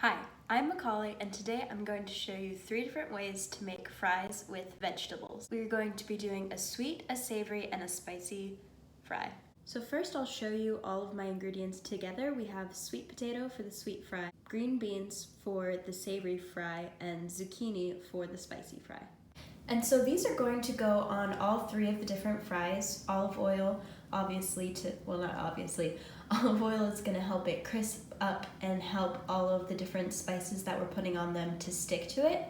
Hi, I'm Macaulay and today I'm going to show you 3 different ways to make fries with vegetables. We're going to be doing a sweet, a savory, and a spicy fry. So first I'll show you all of my ingredients together. We have sweet potato for the sweet fry, green beans for the savory fry, and zucchini for the spicy fry. And so these are going to go on all 3 of the different fries. Olive oil, olive oil is going to help it crisp up and help all of the different spices that we're putting on them to stick to it.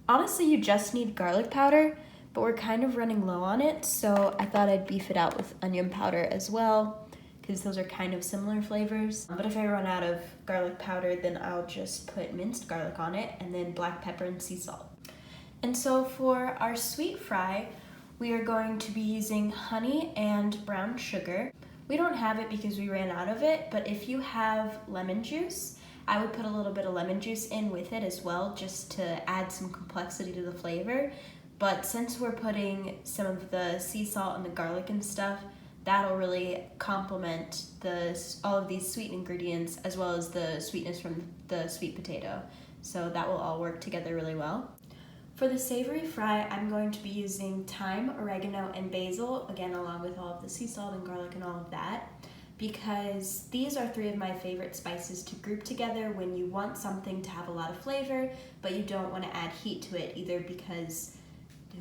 Honestly, you just need garlic powder, but we're kind of running low on it, so I thought I'd beef it out with onion powder as well, because those are kind of similar flavors. But if I run out of garlic powder, then I'll just put minced garlic on it, and then black pepper and sea salt. And so for our sweet fry, we are going to be using honey and brown sugar. We don't have it because we ran out of it, but if you have lemon juice, I would put a little bit of lemon juice in with it as well, just to add some complexity to the flavor. But since we're putting some of the sea salt and the garlic and stuff, that'll really complement all of these sweet ingredients as well as the sweetness from the sweet potato. So that will all work together really well. For the savory fry, I'm going to be using thyme, oregano, and basil, again along with all of the sea salt and garlic and all of that, because these are 3 of my favorite spices to group together when you want something to have a lot of flavor, but you don't want to add heat to it, either because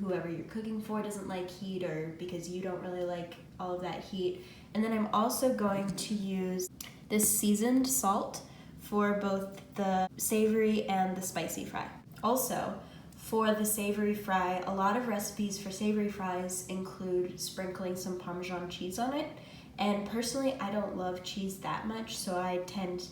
whoever you're cooking for doesn't like heat or because you don't really like all of that heat. And then I'm also going to use this seasoned salt for both the savory and the spicy fry. Also, for the savory fry, a lot of recipes for savory fries include sprinkling some Parmesan cheese on it. And personally, I don't love cheese that much, so I tend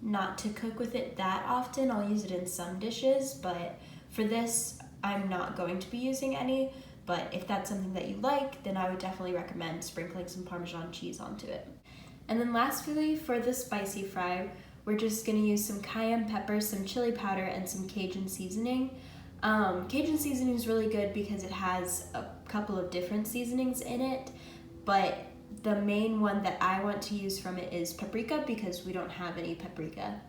not to cook with it that often. I'll use it in some dishes, but for this, I'm not going to be using any. But if that's something that you like, then I would definitely recommend sprinkling some Parmesan cheese onto it. And then lastly, for the spicy fry, we're just gonna use some cayenne pepper, some chili powder, and some Cajun seasoning. Cajun seasoning is really good because it has a couple of different seasonings in it, but the main one that I want to use from it is paprika because we don't have any paprika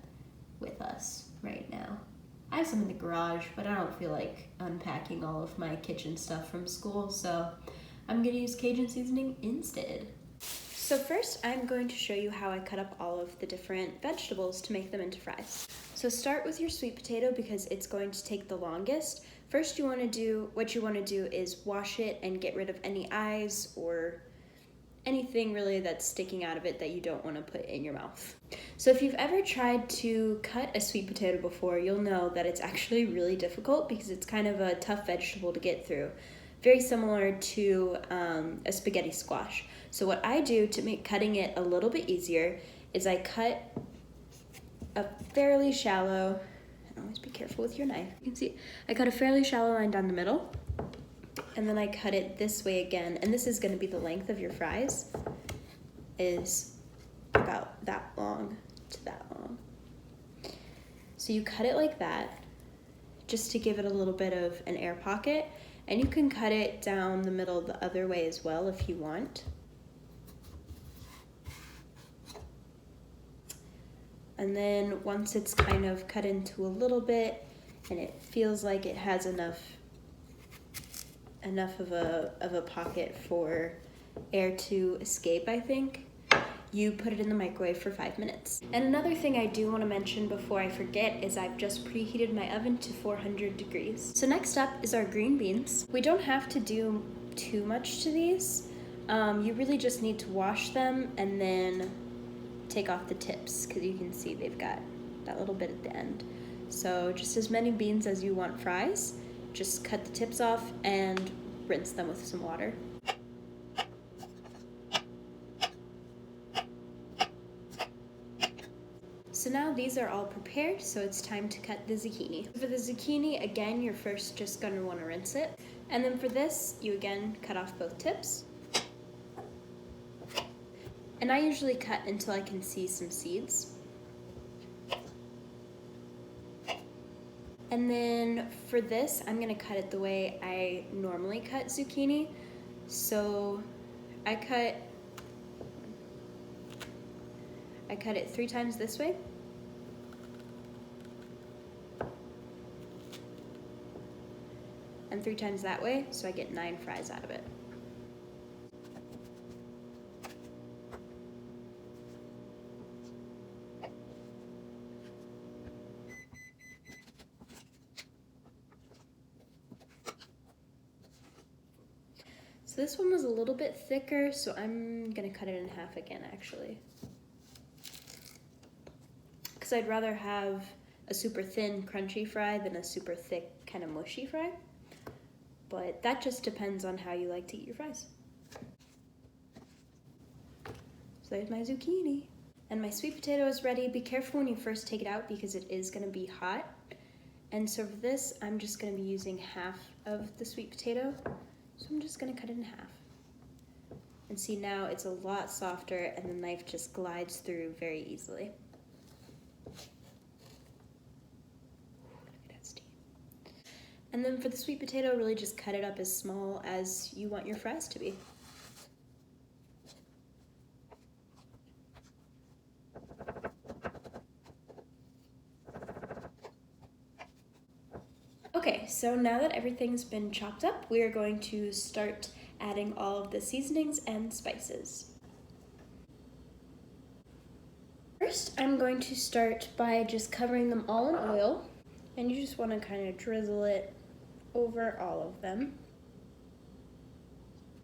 with us right now. I have some in the garage, but I don't feel like unpacking all of my kitchen stuff from school, so I'm gonna use Cajun seasoning instead. So first, I'm going to show you how I cut up all of the different vegetables to make them into fries. So start with your sweet potato because it's going to take the longest. First, what you want to do is wash it and get rid of any eyes or anything really that's sticking out of it that you don't want to put in your mouth. So if you've ever tried to cut a sweet potato before, you'll know that it's actually really difficult because it's kind of a tough vegetable to get through. Very similar to a spaghetti squash. So what I do to make cutting it a little bit easier is I cut a fairly shallow, and always be careful with your knife, you can see, I cut a fairly shallow line down the middle, and then I cut it this way again, and this is gonna be the length of your fries, is about that long to that long. So you cut it like that, just to give it a little bit of an air pocket, and you can cut it down the middle the other way as well if you want. And then once it's kind of cut into a little bit and it feels like it has enough of a pocket for air to escape, I think, you put it in the microwave for 5 minutes. And another thing I do want to mention before I forget is I've just preheated my oven to 400 degrees. So next up is our green beans. We don't have to do too much to these. You really just need to wash them and then take off the tips because you can see they've got that little bit at the end. So just as many beans as you want fries, just cut the tips off and rinse them with some water. So now these are all prepared, so it's time to cut the zucchini. For the zucchini, again, you're first just gonna wanna rinse it. And then for this, you again cut off both tips. And I usually cut until I can see some seeds. And then for this, I'm gonna cut it the way I normally cut zucchini. So I cut it 3 times this way. and 3 times that way, so I get 9 fries out of it. So this one was a little bit thicker, so I'm gonna cut it in half again, actually. Because I'd rather have a super thin, crunchy fry than a super thick, kind of mushy fry. But that just depends on how you like to eat your fries. So there's my zucchini. And my sweet potato is ready. Be careful when you first take it out because it is gonna be hot. And so for this, I'm just gonna be using half of the sweet potato. So I'm just gonna cut it in half. And see, now it's a lot softer and the knife just glides through very easily. And then for the sweet potato, really just cut it up as small as you want your fries to be. Okay, so now that everything's been chopped up, we are going to start adding all of the seasonings and spices. First, I'm going to start by just covering them all in oil, and you just want to kind of drizzle it over all of them.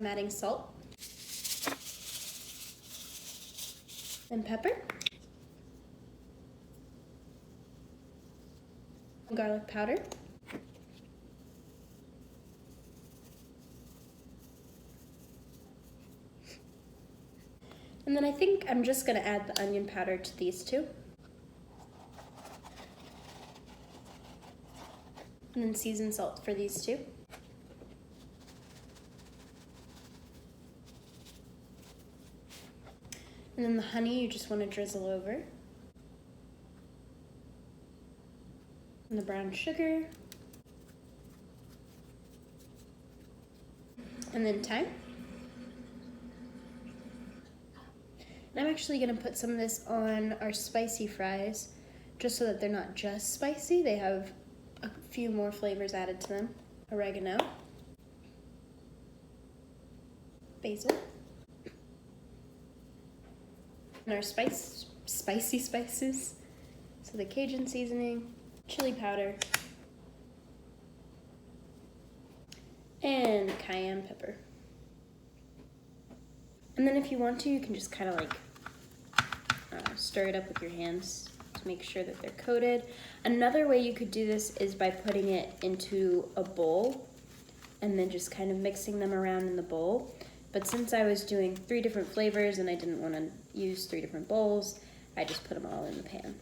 I'm adding salt and pepper, garlic powder, and then I think I'm just going to add the onion powder to these two. And then seasoned salt for these two. And then the honey you just want to drizzle over. And the brown sugar. And then thyme. And I'm actually going to put some of this on our spicy fries just so that they're not just spicy. They have a few more flavors added to them. Oregano. Basil. And our spicy spices. So the Cajun seasoning, chili powder, and cayenne pepper. And then if you want to, you can just kind of like stir it up with your hands to make sure that they're coated. Another way you could do this is by putting it into a bowl and then just kind of mixing them around in the bowl. But since I was doing 3 different flavors and I didn't want to use 3 different bowls, I just put them all in the pan.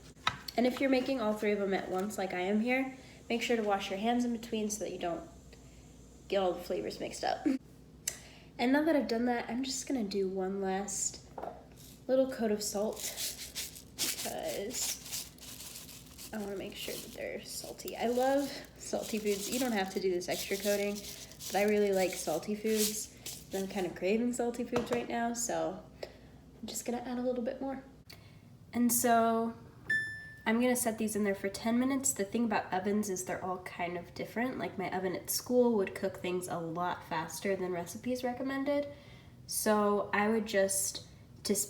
And if you're making all 3 of them at once like I am here, make sure to wash your hands in between so that you don't get all the flavors mixed up. And now that I've done that, I'm just gonna do one last little coat of salt because I wanna make sure that they're salty. I love salty foods. You don't have to do this extra coating, but I really like salty foods. I'm kind of craving salty foods right now, so I'm just gonna add a little bit more. And so I'm gonna set these in there for 10 minutes. The thing about ovens is they're all kind of different. Like my oven at school would cook things a lot faster than recipes recommended. So I would just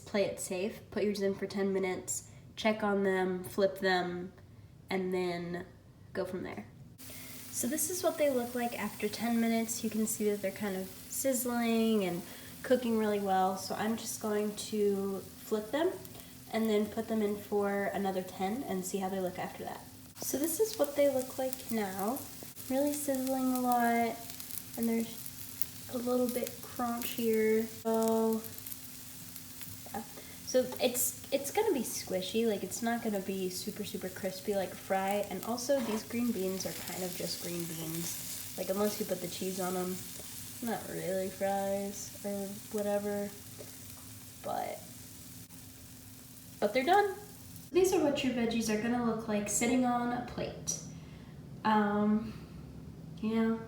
play it safe, put yours in for 10 minutes, check on them, flip them, and then go from there. So this is what they look like after 10 minutes. You can see that they're kind of sizzling and cooking really well. So I'm just going to flip them and then put them in for another 10 and see how they look after that. So this is what they look like now. Really sizzling a lot, and they're a little bit crunchier. So yeah. So it's gonna be squishy, like it's not gonna be super crispy like a fry. And also these green beans are kind of just green beans. Like unless you put the cheese on them, not really fries or whatever, but they're done. These are what your veggies are gonna look like sitting on a plate. You know,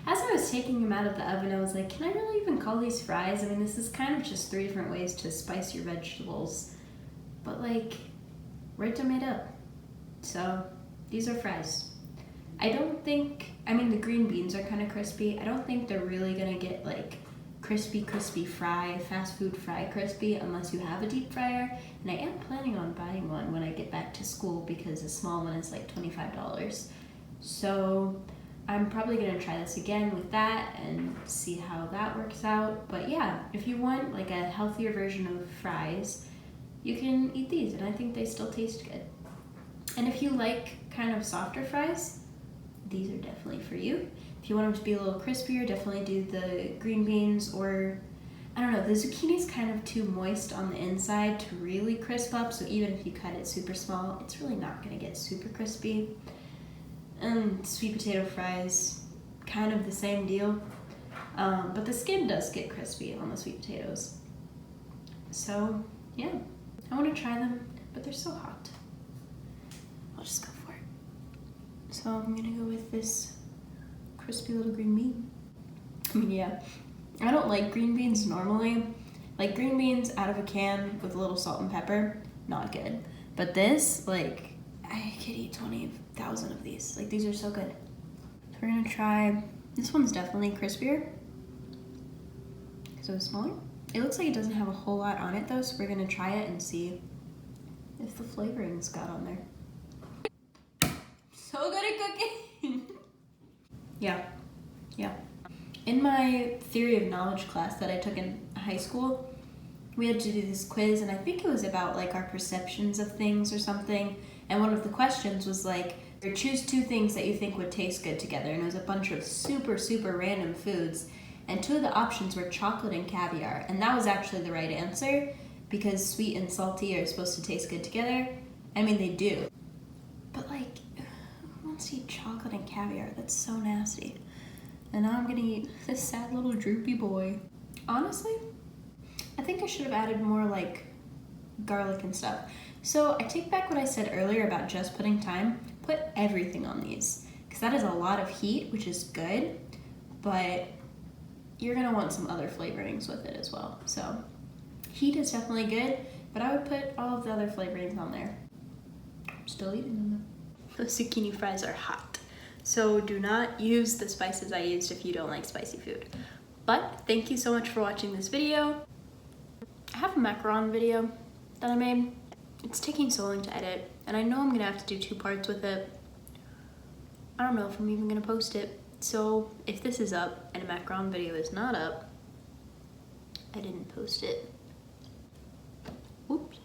as I was taking them out of the oven, I was like, can I really even call these fries? I mean, this is kind of just 3 different ways to spice your vegetables, but like, right to made up. So these are fries. I don't think, I mean, the green beans are kind of crispy. I don't think they're really gonna get like crispy fry, fast food fry crispy unless you have a deep fryer. And I am planning on buying one when I get back to school because a small one is like $25. So I'm probably gonna try this again with that and see how that works out. But yeah, if you want like a healthier version of fries, you can eat these, and I think they still taste good. And if you like kind of softer fries, these are definitely for you. If you want them to be a little crispier, definitely do the green beans, or I don't know, the zucchini's kind of too moist on the inside to really crisp up, so even if you cut it super small, it's really not gonna get super crispy. And sweet potato fries, kind of the same deal, but the skin does get crispy on the sweet potatoes. So yeah, I wanna try them, but they're so hot. I'll just go for it. So I'm gonna go with this crispy little green bean. I mean, yeah, I don't like green beans normally. Like green beans out of a can with a little salt and pepper, not good. But this, like, I could eat 20,000 of these. Like, these are so good. So we're gonna try, this one's definitely crispier, so it's smaller. It looks like it doesn't have a whole lot on it though, so we're gonna try it and see if the flavorings got on there. So good at cooking. Yeah. In my theory of knowledge class that I took in high school, we had to do this quiz, and I think it was about like our perceptions of things or something. And one of the questions was like, choose 2 things that you think would taste good together. And it was a bunch of super random foods. And 2 of the options were chocolate and caviar. And that was actually the right answer because sweet and salty are supposed to taste good together. I mean, they do. But like, who wants to eat chocolate and caviar? That's so nasty. And now I'm gonna eat this sad little droopy boy. Honestly, I think I should have added more like garlic and stuff. So I take back what I said earlier about just putting thyme. Put everything on these, because that is a lot of heat, which is good, but you're gonna want some other flavorings with it as well. So heat is definitely good, but I would put all of the other flavorings on there. I'm still eating them though. The zucchini fries are hot, so do not use the spices I used if you don't like spicy food. But thank you so much for watching this video. I have a macaron video that I made. It's taking so long to edit, and I know I'm gonna have to do 2 parts with it. I don't know if I'm even gonna post it. So if this is up and a macaron video is not up, I didn't post it. Oops.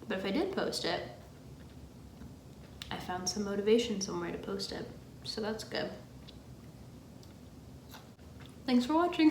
But if I did post it, I found some motivation somewhere to post it. So that's good. Thanks for watching.